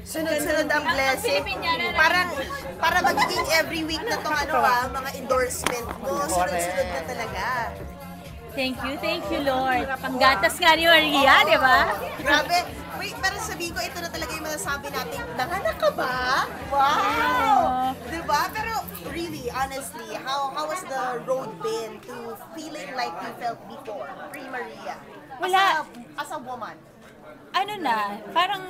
Sunod-sunod ang blessing. Para magiging every week na tong mga endorsement mo. Sunod-sunod na talaga. Thank you, Lord. Panggatas nga ni Maria, di ba? Grabe. Wait, pero sabihin ko, ito na talaga yung masasabi natin. Nanganak ka ba? Wow! Diba? Pero really, honestly, how was the road been to feeling like you felt before, pre-Maria? Wala. As a woman. Ano na, parang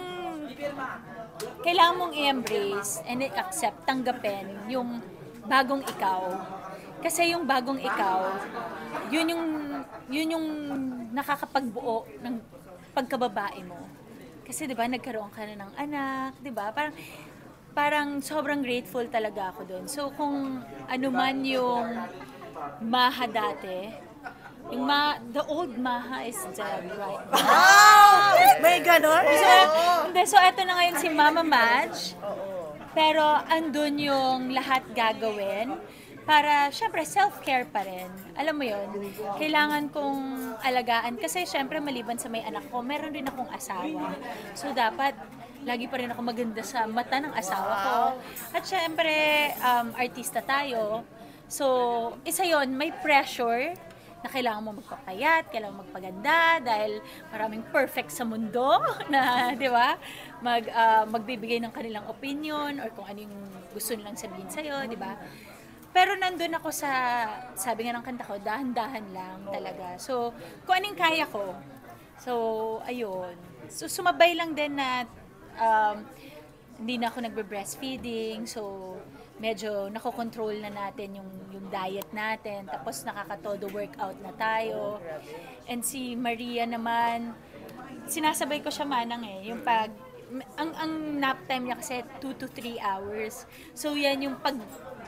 kailangan mong i-embrace and i-accept, tanggapin yung bagong ikaw. Kasi yung bagong ikaw, yun yung nakakapagbuo ng pagkababae mo. Kasi 'di ba nagkaroon ka na ng anak, 'di ba? Parang sobrang grateful talaga ako doon. So kung ano man yung Maha dati, the old Maha is dead right now. Oh! May ganon? So eto na ngayon si Mama Madge. Pero andun yung lahat gagawin para, syempre, self-care pa rin. Alam mo yun, kailangan kong alagaan. Kasi, syempre, maliban sa may anak ko, meron rin akong asawa. So, dapat, lagi pa rin ako maganda sa mata ng asawa ko. At syempre, artista tayo. So, isa yon, may pressure na kailangan mo magpapayat, kailangan mo magpaganda dahil maraming perfect sa mundo na, di ba, magbibigay ng kanilang opinion or kung ano yung gusto nilang sabihin sa'yo, di ba? Pero nandun ako sa, sabi nga ng kanta ko, dahan-dahan lang talaga. So, kung anong kaya ko. So, ayun. So, sumabay lang din na hindi na ako nagbe-breastfeeding. So, medyo nakokontrol na natin yung diet natin. Tapos nakakatodo workout na tayo. And si Maria naman, sinasabay ko siya manang yung ang nap time niya kasi 2 to 3 hours. So, yan yung pag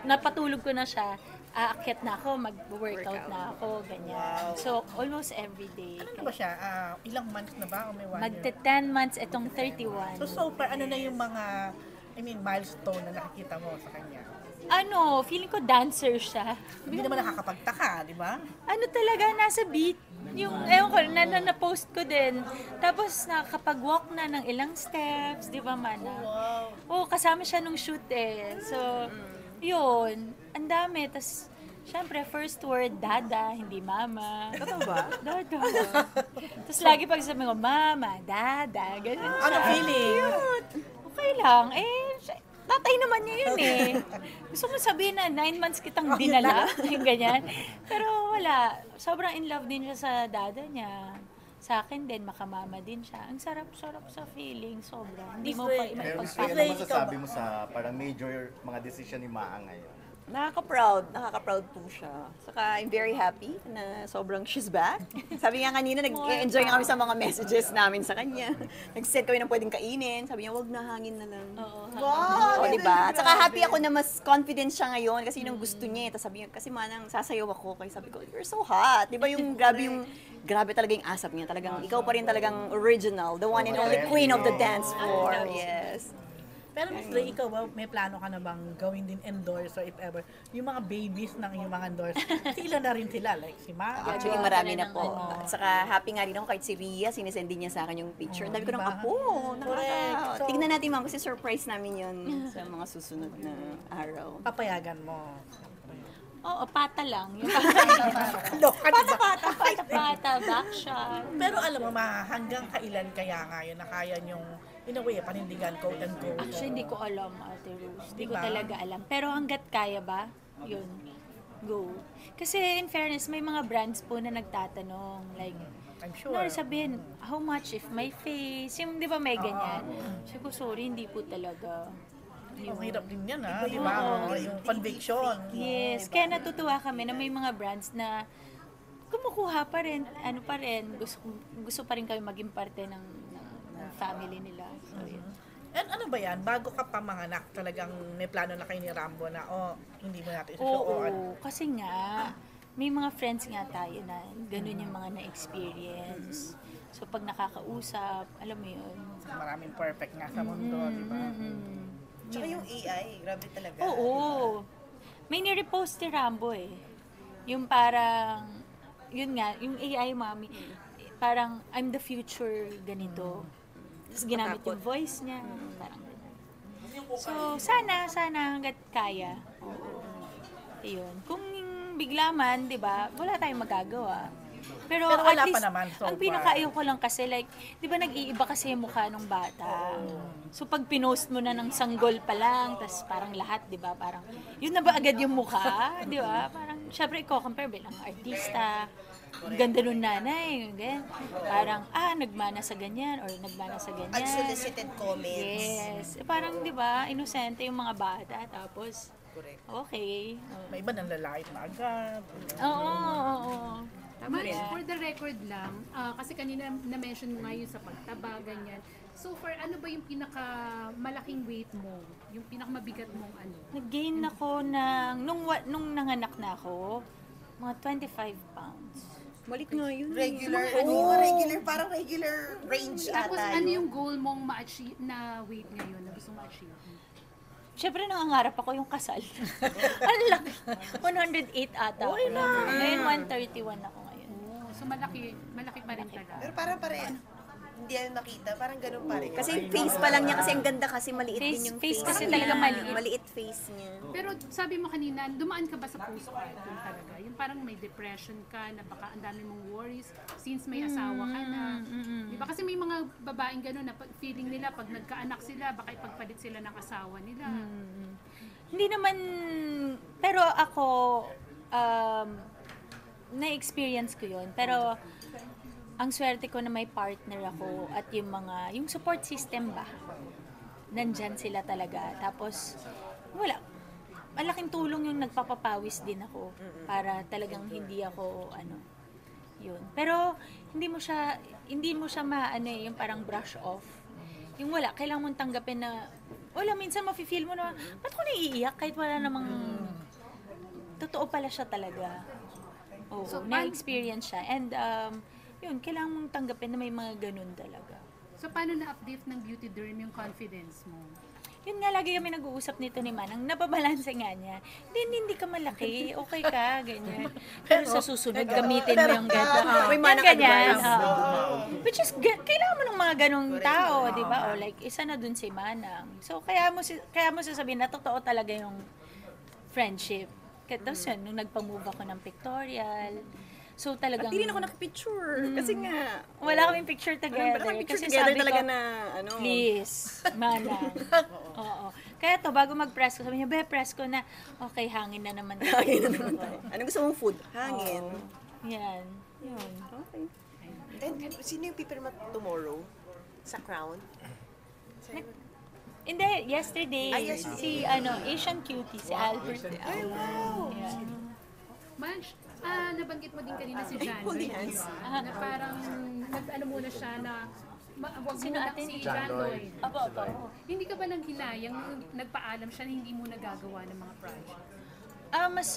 napatulog ko na siya, aakyat na ako, mag-workout na ako, ganyan. Wow. So, almost every day. Ano na ba siya? Ilang months na ba o may 1 year? Magte-10 months itong 31. So far, ano na yung mga, milestone na nakikita mo sa kanya? Feeling ko dancer siya. Hindi naman nakakapagtaka, di ba? Ano talaga, nasa beat. Yung, ewan ko, na-post ko din. Tapos, nakakapag-walk na ng ilang steps, di ba, Mana? Wow. Kasama siya nung shoot So, yun, ang dami. Tapos, syempre, first word, dada, hindi mama. Totoo ba? Dada. Tapos lagi pag sabi ko, mama, dada, ganun siya. Ano feeling? Cute. Okay lang. Tatay naman niya yun Gusto mo sabihin na 9 months kitang dinala, yung ganyan. Pero wala, sobrang in love din siya sa dada niya. Sa akin din, makamama din siya. Ang sarap-sarap sa feeling, sobra. Hindi mo pa Pero ano ipagpapalagay. masasabi mo sa parang major mga decision ni Maa ngayon? Nakaka-proud po siya. Saka I'm very happy na sobrang she's back. Sabi nga kanina, nag-enjoy nga kami sa mga messages namin sa kanya. Nag-set kami ng pwedeng kainin. Sabi niya, wag na, hangin na lang. Wow! O, diba? At saka happy ako na mas confident siya ngayon kasi yun ang gusto niya. Tapos sabi niya, kasi manang sasayaw ako. Kaya sabi ko, you're so hot. Diba grabe talaga yung asap niya. Talagang, ikaw pa rin talagang original. The one and only queen of the dance floor. Yes. Pero Miss Ray, ikaw ba, may plano ka na bang gawin din endorser if ever? Yung mga babies ng yung mga endorser, sila na rin sila, like si Ma. Actually, marami na po. At saka happy nga rin ako kahit si Ria, sinesend din niya sa akin yung picture. Ang dami ko ng apo. Correct. So, Tignan natin ma'am, kasi surprise namin yun sa mga susunod na araw. papayagan mo. Oo, pata lang. Yung pata, backshot. Pero alam mo, hanggang kailan kaya nga yun na kaya yung, in a way, panindigan, quote and quote. Actually, hindi ko alam, Ate Rose. Hindi ko Diba? talaga alam. Pero hanggat kaya ba, yun, go. Kasi in fairness, may mga brands po na nagtatanong. Like, I'm sure. sabihin, how much if my face? Yung, di ba may ganyan? Sabi ko, sorry, hindi po talaga. Ang hirap din yan, di ba? Yung conviction. Yes, kaya natutuwa kami na may mga brands na kumukuha pa rin, gusto pa rin kami maging parte ng family nila. So, yun. And ano ba yan? Bago ka pa manganak, talagang may plano na kayo ni Rambo na, hindi mo natin Oo, isusuot. kasi nga, may mga friends nga tayo na ganun yung mga na-experience. So, pag nakakausap, alam mo yun. Maraming perfect nga sa mundo, di ba? Tsaka yung AI, grabe talaga. Oo. May nirepost si Rambo Yung parang, yun nga, yung AI, mami, parang, I'm the future, ganito. Tapos ginamit yung voice niya. Parang ganyan. So, sana hanggat kaya. Yun. Kung bigla man, di ba, wala tayong magagawa. Pero wala at least, pa naman so ang pinakaayaw ko lang kasi, like, di ba nag-iiba kasi yung mukha ng bata. So, pag pinost mo na ng sanggol pa lang, tas parang lahat, di ba, parang, yun na ba agad yung mukha? Di ba? Parang, syempre, i-compare bilang artista. Ang ganda nun nanay. Ganyan. Parang, nagmana sa ganyan or nagmana sa ganyan. Unsolicited comments. Yes. Parang, di ba, inosente yung mga bata. Tapos, Correct. okay. May iba nang lalait na agad. Oo. Mas for the record lang, kasi kanina na-mention mo nga yun sa pagtaba, ganyan. So far, ano ba yung pinakamalaking weight mo? Yung pinakamabigat mong ano? Nag-gain ako nung nanganak na ako, mga 25 pounds. Malit nga yun. Regular, parang regular range Tapos ata ano yun. yung goal mong ma-achieve na weight ngayon na gusto mong ma-achieve? Siyempre, nangangarap ako yung kasal. Ang laki. 108 ata ako. Ngayon, 131 ako ngayon. Oh, so malaki pa rin talaga. Pero parang hindi yan nakita, parang ganun pa rin. Kasi face pa lang niya, kasi ang ganda kasi maliit Face- din yung face face. kasi niya. talaga maliit. Maliit face niya. Pero sabi mo kanina, dumaan ka ba sa postpartum talaga? Yung parang may depression ka, ang dami mong worries since may asawa ka na. Di ba? Kasi may mga babaeng gano'n na feeling nila pag nagkaanak sila, baka ipagpalit sila ng asawa nila. Hindi naman, pero ako, na-experience ko yun. Pero, ang swerte ko na may partner ako at yung support system ba, nandyan sila talaga. Tapos, wala. Malaking tulong yung nagpapapawis din ako para talagang hindi ako, yun. Pero, hindi mo siya yung parang brush off. Yung wala, kailangan mong tanggapin na, wala, minsan mafe-feel mo na, ba't ko naiiyak kahit wala namang, totoo pala siya talaga. Oo, So, na-experience siya. And, yun, kailangan mong tanggapin na may mga ganun talaga. So paano na-update ng beauty derm yung confidence mo? Yun nga, lagi kami nag-uusap nito ni Manang, nababalanse nga niya. Hindi ka malaki, okay ka, ganyan. Pero sa susunod, gamitin mo yung gano'n. May Yan, Manang ganyan. advice. Oo. Which is, kailangan mo ng mga ganong tao, di ba? O like, isa na dun si Manang. So, kaya mo sasabihin na totoo talaga yung friendship. Tapos yun, nung nagpa-move ako ng pictorial, so talagang... At hindi rin ako nakapicture. Kasi nga, wala kaming picture together. nakapicture Kasi together sabi talaga ko, na, please, Manang. Oo. Kaya to, bago mag-press ko, sabi niya, press ko na, okay, hangin na naman. hangin na naman tayo. Anong gusto mong food? Hangin. Yan. Yun. Okay. And sino yung pipirma tomorrow? Sa Crown? Hindi, yesterday, yesterday. si Asian Cutie, si Albert. Ay, wow! Yeah. Manch, nabanggit mo din kanina si John holy Lloyd, hands. di ba? Na parang nag-ano muna siya na wag Sino muna ate? si John John Lloyd. Lloyd. Opo. Hindi ka ba nang hinayang nung nagpaalam siya na hindi mo nagagawa ng mga project? Mas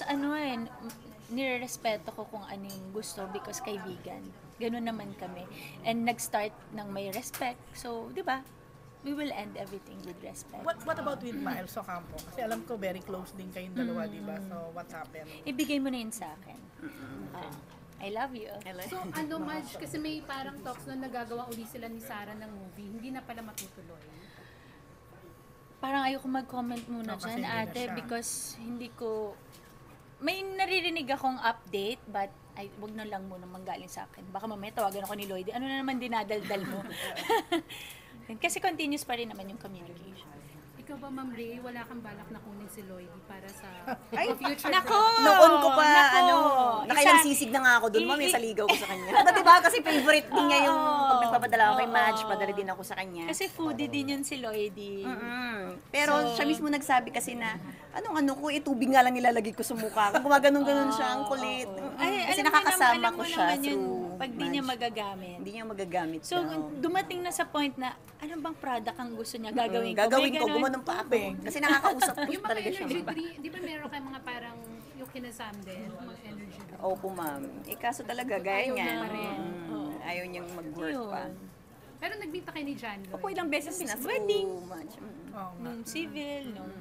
nire-respeto ko kung ano yung gusto because kaibigan. Ganun naman kami. And nag-start ng may respect. So, di ba? We will end everything with respect. What about with Miles Ocampo? Kasi alam ko very close din kayong dalawa, di ba? So, what happened? Ibigay mo na yun sa akin. I love you. So Madge, kasi may parang talks na nagagawa uli sila ni Sarah ng movie, hindi na pala matutuloy. Parang ayoko mag-comment muna No, kasi dyan, hindi na ate, siya. because hindi ko... May naririnig akong update, but wag na lang muna manggaling sa akin. Baka mamaya tawagan ako ni Lloyd. Ano na naman dinadaldal mo? Kasi continuous pa rin naman yung communication. Ikaw ba, Ma'am Ray, wala kang balak na kunin si Lloyd para sa future Nako! Noon ko pa, Nako! nakailang sisig na nga ako doon, ma'am, yung saligaw ko sa kanya. Diba? Kasi favorite din niya yung, pag nagpapadala ako kay Madge, padala din ako sa kanya. Kasi foodie din yun si Lloydie. Pero siya mismo nagsabi kasi na, ko, tubig nga lang nilalagay ko sa mukha. Kung gumaganon-ganon siya, ang kulit. Kasi nakakasama ko siya through pag di niya Madge. magagamit. Hindi niya magagamit So, daw. dumating na sa point na, ano bang product ang gusto niya gagawin ko? Gagawin May ko, ganun. gumanon pa ako. Kasi nakakausap ko yung mga talaga siya. energy drink, di ba meron kayong mga parang yung kinasam din, mga energy drink? Opo, ma'am. Kaso talaga, gaya Ayaw niya. niya pa rin. Ayaw niyang mag-work Yun. pa. Pero nag-meet na kayo ni John Lloyd. Ako ilang beses na Wedding. through Madge. Oo nga. Nung civil, nung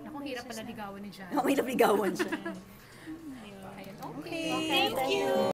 Ako, hirap pala ligawan ni John. Ako may napigawan siya. Ayun. Okay. Thank you!